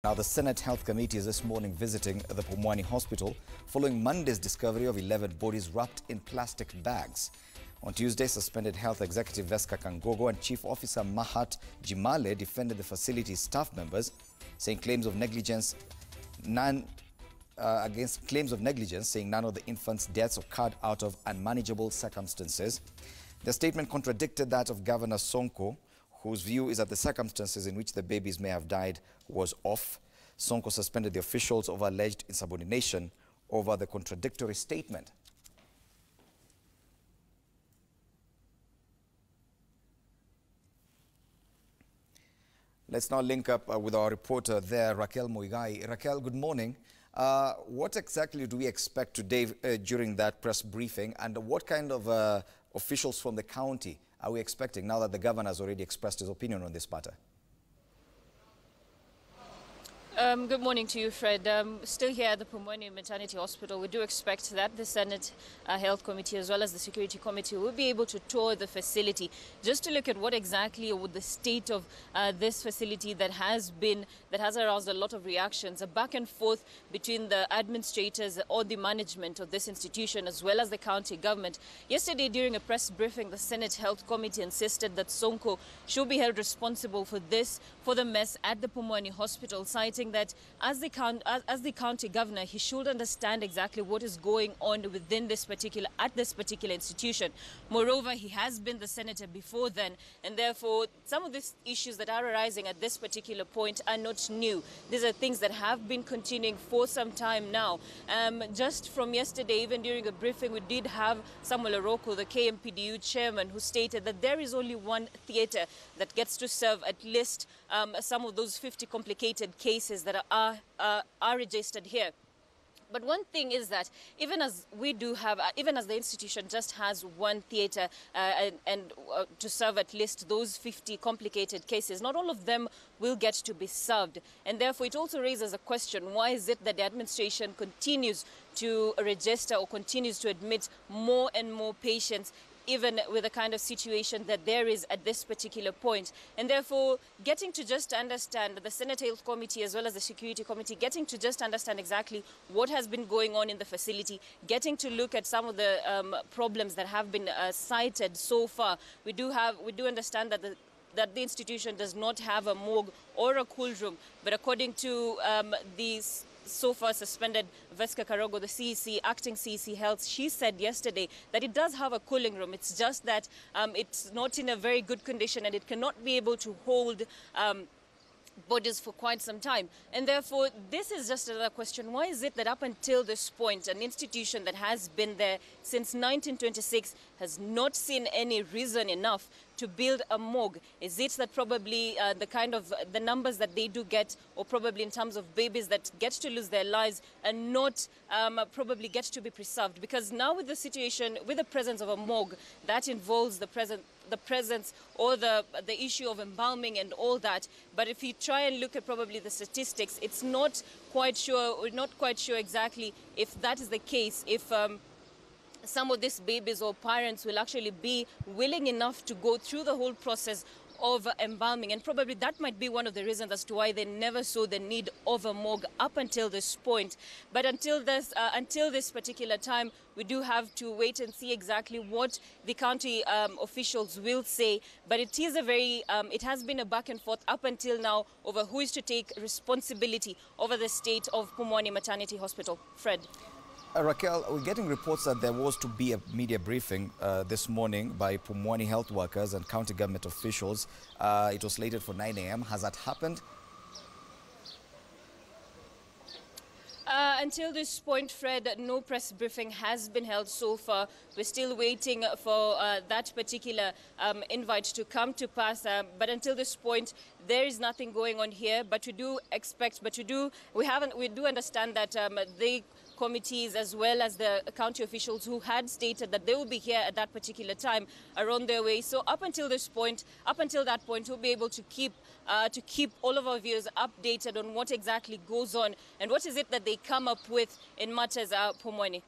Now, the Senate Health Committee is this morning visiting the Pumwani Hospital following Monday's discovery of 11 bodies wrapped in plastic bags. On Tuesday, suspended Health Executive Veska Kangogo and Chief Officer Mahat Jimale defended the facility's staff members, saying claims of negligence, saying none of the infants' deaths occurred out of unmanageable circumstances. The statement contradicted that of Governor Sonko, whose view is that the circumstances in which the babies may have died was off. Sonko suspended the officials over alleged insubordination over the contradictory statement. Let's now link up with our reporter there, Raquel Muigai. Raquel, good morning. What exactly do we expect today during that press briefing, and what kind of officials from the county are we expecting now that the governor has already expressed his opinion on this matter? Good morning to you, Fred. Still here at the Pumwani Maternity Hospital, we do expect that the Senate Health Committee as well as the Security Committee will be able to tour the facility just to look at what exactly would the state of this facility that has aroused a lot of reactions, a back and forth between the administrators or the management of this institution as well as the county government. Yesterday, during a press briefing, the Senate Health Committee insisted that Sonko should be held responsible for the mess at the Pumwani Hospital, citing that as the county governor, he should understand exactly what is going on within this particular institution. Moreover, he has been the senator before then, and therefore some of these issues that are arising at this particular point are not new. These are things that have been continuing for some time now. Just from yesterday, even during a briefing, we did have Samuel Oroko, the KMPDU chairman, who stated that there is only one theatre that gets to serve at least some of those 50 complicated cases that are registered here. But one thing is that even as the institution just has one theatre to serve at least those 50 complicated cases, not all of them will get to be served. And therefore, it also raises a question: why is it that the administration continues to register or continues to admit more and more patients, even with the kind of situation that there is at this particular point? And therefore, getting to just understand, the Senate Health Committee as well as the Security Committee, getting to just understand exactly what has been going on in the facility, getting to look at some of the problems that have been cited so far. We do understand that the institution does not have a morgue or a cool room, but according to these so far suspended Veska Kangogo, the CEC, acting CEC Health, she said yesterday that it does have a cooling room. It's just that it's not in a very good condition and it cannot be able to hold bodies for quite some time. And therefore, this is just another question. Why is it that up until this point, an institution that has been there since 1926 has not seen any reason enough to build a morgue? Is it that probably the numbers that they do get, or probably in terms of babies that get to lose their lives and not probably get to be preserved? Because now with the situation, with the presence of a morgue, that involves the presence or the issue of embalming and all that. But if you try and look at probably the statistics, it's not quite sure, we're not quite sure exactly if that is the case, if some of these babies or parents will actually be willing enough to go through the whole process of embalming. And probably that might be one of the reasons as to why they never saw the need of a morgue up until this point. But until this particular time, we do have to wait and see exactly what the county officials will say. But it is it has been a back and forth up until now over who is to take responsibility over the state of Pumwani Maternity Hospital. Fred. Raquel, we're getting reports that there was to be a media briefing this morning by Pumwani health workers and county government officials. It was slated for 9 a.m. Has that happened? Until this point, Fred, no press briefing has been held so far. We're still waiting for that particular invite to come to pass. But until this point, there is nothing going on here. But we do expect, we do understand that the committees as well as the county officials who had stated that they will be here at that particular time are on their way. So up until that point, we'll be able to keep all of our viewers updated on what exactly goes on and what is it that they come up with in matters Pumwani.